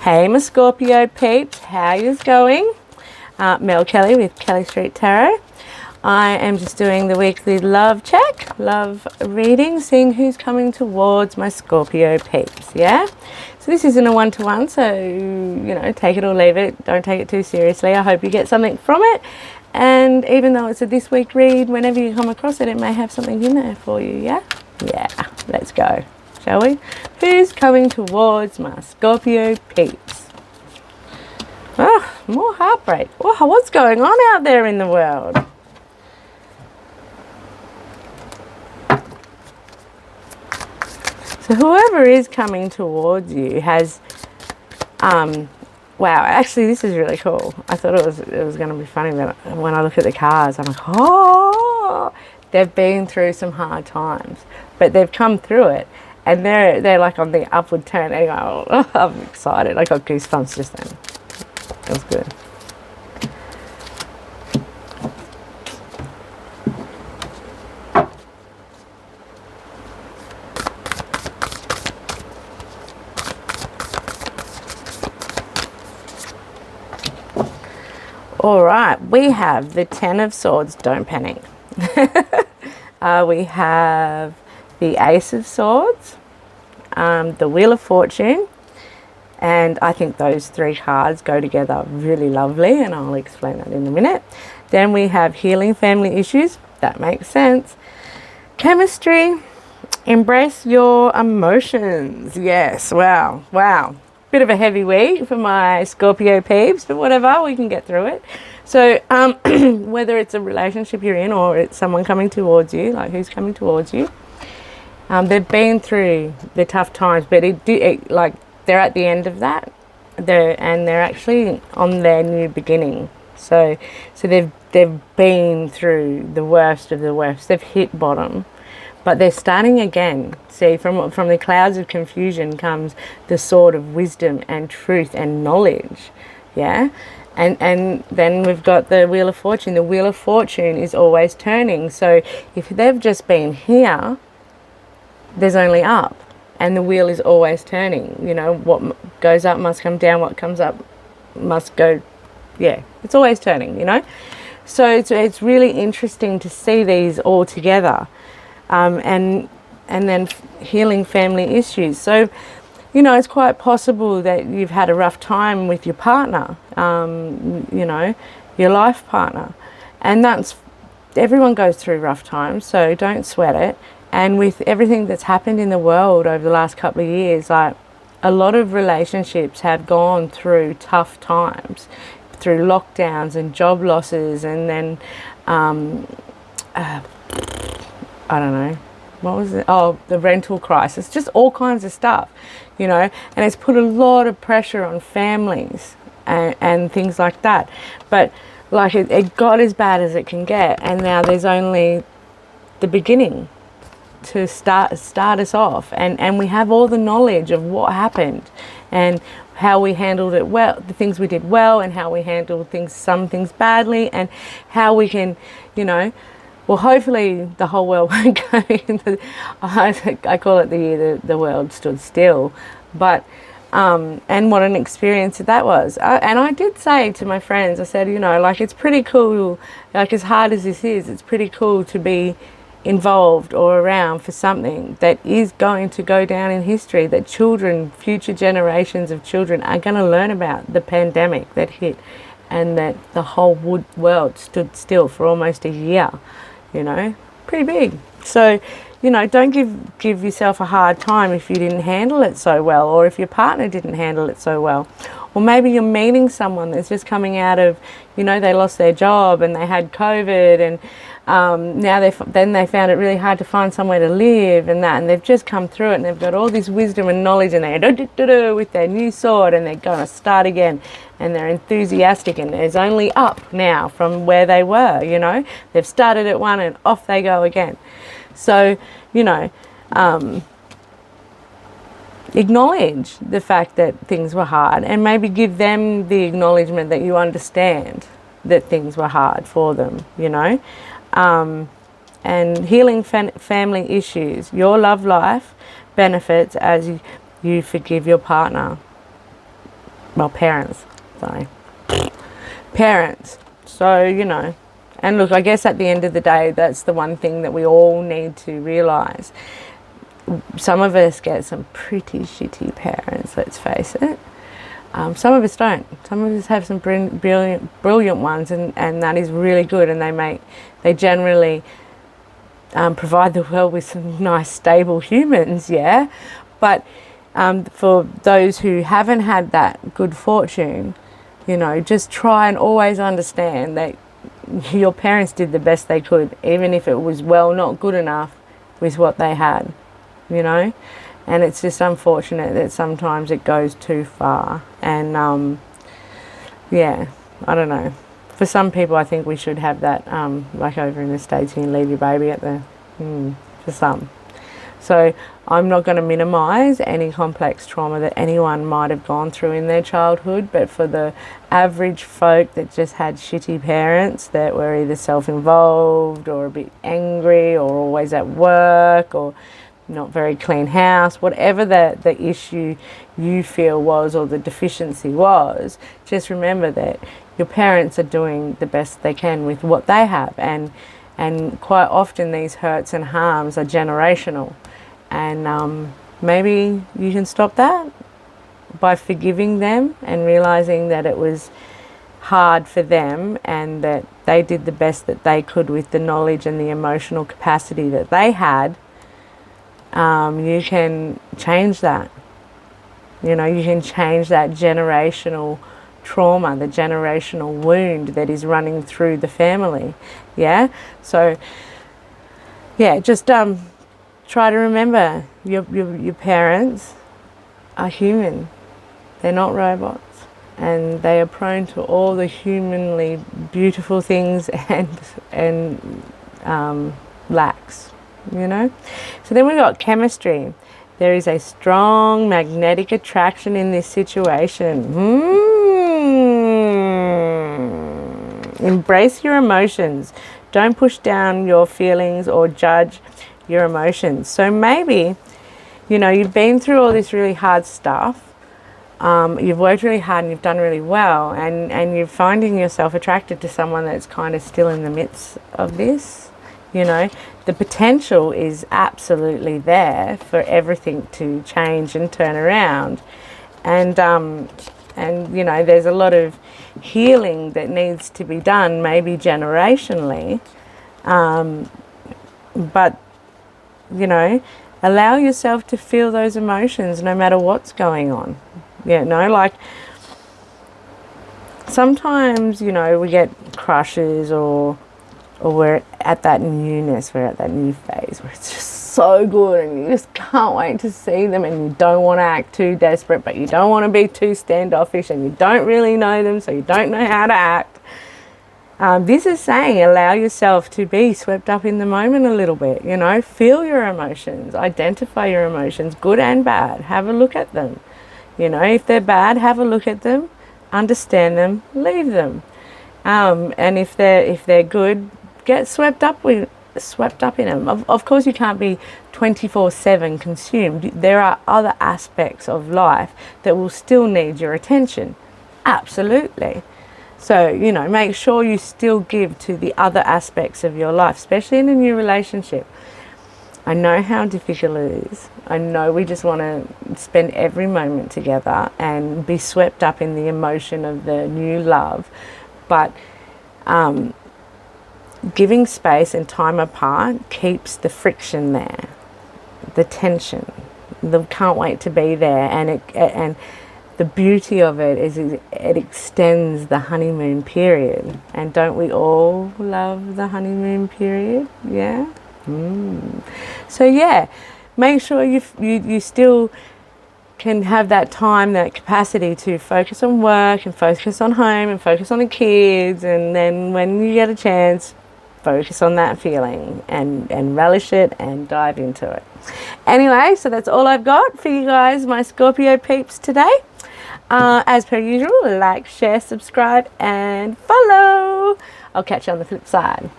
Hey, my Scorpio peeps, how yous going? Mel Kelly with Kelly Street Tarot. I am just doing the weekly love check, love reading, seeing who's coming towards my Scorpio peeps, yeah? So this isn't a one-to-one, so, you know, take it or leave it. Don't take it too seriously. I hope you get something from it. And even though it's a this week read, whenever you come across it, it may have something in there for you, yeah? Yeah, let's go. Shall we? Who's coming towards my Scorpio peeps? Oh, more heartbreak. Oh, what's going on out there in the world? So whoever is coming towards you has, wow, actually this is really cool. I thought it was going to be funny, but when I look at the cards, I'm like, oh, they've been through some hard times, but they've come through it. And they're like on the upward turn. They go, oh, I'm excited. I got goosebumps just then. It was good. All right, we have the Ten of Swords. Don't panic. We have the Ace of Swords, the Wheel of Fortune, and I think those three cards go together really lovely, and I'll explain that in a minute. Then we have Healing Family Issues. That makes sense. Chemistry. Embrace your emotions. Yes, wow. Bit of a heavy week for my Scorpio peeps, but whatever, we can get through it. So whether it's a relationship you're in or it's someone coming towards you, like who's coming towards you, they've been through the tough times, but like they're at the end of that, they're actually on their new beginning. So they've been through the worst of the worst. They've hit bottom, but they're starting again. See, from the clouds of confusion comes the sword of wisdom and truth and knowledge. Yeah. And then we've got the Wheel of Fortune. The Wheel of Fortune is always turning. So if they've just been here, there's only up, and the wheel is always turning. You know, what goes up must come down, what comes up must go, yeah, it's always turning, you know. So it's really interesting to see these all together, and then healing family issues. So, you know, it's quite possible that you've had a rough time with your partner, you know, your life partner, and everyone goes through rough times, so don't sweat it. And with everything that's happened in the world over the last couple of years, like a lot of relationships have gone through tough times, through lockdowns and job losses, and then, I don't know, what was it? Oh, the rental crisis, just all kinds of stuff, you know, and it's put a lot of pressure on families and things like that. But like it got as bad as it can get, and now there's only the beginning to start us off, and we have all the knowledge of what happened and how we handled it well, the things we did well, and how we handled some things badly, and how we can, you know, well, hopefully the whole world won't go into, I call it the year the world stood still, but and what an experience that was. And I did say to my friends, I said, you know, like, it's pretty cool, like, as hard as this is, it's pretty cool to be involved or around for something that is going to go down in history, that children, future generations of children are going to learn about. The pandemic that hit, and that the whole world stood still for almost a year, you know, pretty big. So, you know, don't give yourself a hard time if you didn't handle it so well, or if your partner didn't handle it so well. Or maybe you're meeting someone that's just coming out of, you know, they lost their job and they had COVID, and now they found it really hard to find somewhere to live, and they've just come through it, and they've got all this wisdom and knowledge, and they're with their new sword, and they're going to start again, and they're enthusiastic, and there's only up now from where they were, you know. They've started at one and off they go again. So, you know, acknowledge the fact that things were hard, and maybe give them the acknowledgement that you understand that things were hard for them, you know. And healing family issues. Your love life benefits as you forgive your partner. Well, parents, sorry. Parents. So, you know, and look, I guess at the end of the day, that's the one thing that we all need to realise. Some of us get some pretty shitty parents, let's face it. Some of us don't. Some of us have some brilliant ones, and that is really good, and they generally provide the world with some nice, stable humans, yeah? But for those who haven't had that good fortune, you know, just try and always understand that your parents did the best they could, even if it was, well, not good enough with what they had, you know? And it's just unfortunate that sometimes it goes too far. And, yeah, I don't know. For some people, I think we should have that, like over in the States, you can leave your baby at the, for some. So I'm not going to minimise any complex trauma that anyone might have gone through in their childhood, but for the average folk that just had shitty parents that were either self-involved or a bit angry or always at work or not very clean house, whatever the issue you feel was or the deficiency was, just remember that your parents are doing the best they can with what they have, and quite often these hurts and harms are generational. And maybe you can stop that by forgiving them and realising that it was hard for them and that they did the best that they could with the knowledge and the emotional capacity that they had. You can change that. You know, you can change that generational trauma, the generational wound that is running through the family. Yeah? So, yeah, just try to remember your parents are human. They're not robots. And they are prone to all the humanly beautiful things and lacks, you know? So then we've got chemistry. There is a strong magnetic attraction in this situation. Embrace your emotions. Don't push down your feelings or judge your emotions. So maybe, you know, you've been through all this really hard stuff. You've worked really hard and you've done really well, and you're finding yourself attracted to someone that's kind of still in the midst of this. You know, the potential is absolutely there for everything to change and turn around. And you know, there's a lot of healing that needs to be done, maybe generationally. But, you know, allow yourself to feel those emotions no matter what's going on. You know, like sometimes, you know, we get crushes or we're at that newness, we're at that new phase where it's just so good and you just can't wait to see them, and you don't want to act too desperate, but you don't want to be too standoffish, and you don't really know them, so you don't know how to act. This is saying allow yourself to be swept up in the moment a little bit, you know, feel your emotions, identify your emotions, good and bad, have a look at them. You know, if they're bad, have a look at them, understand them, leave them. And if they're good, get swept up in them. Of course, you can't be 24/7 consumed. There are other aspects of life that will still need your attention. Absolutely. So, you know, make sure you still give to the other aspects of your life, especially in a new relationship. I know how difficult it is. I know we just want to spend every moment together and be swept up in the emotion of the new love. But giving space and time apart keeps the friction there, the tension, the can't wait to be there, and the beauty of it is it extends the honeymoon period. And don't we all love the honeymoon period? Yeah. So yeah, make sure you still can have that time, that capacity to focus on work and focus on home and focus on the kids, and then when you get a chance, focus on that feeling and relish it and dive into it. Anyway, so that's all I've got for you guys, my Scorpio peeps, today. As per usual, like, share, subscribe and follow. I'll catch you on the flip side.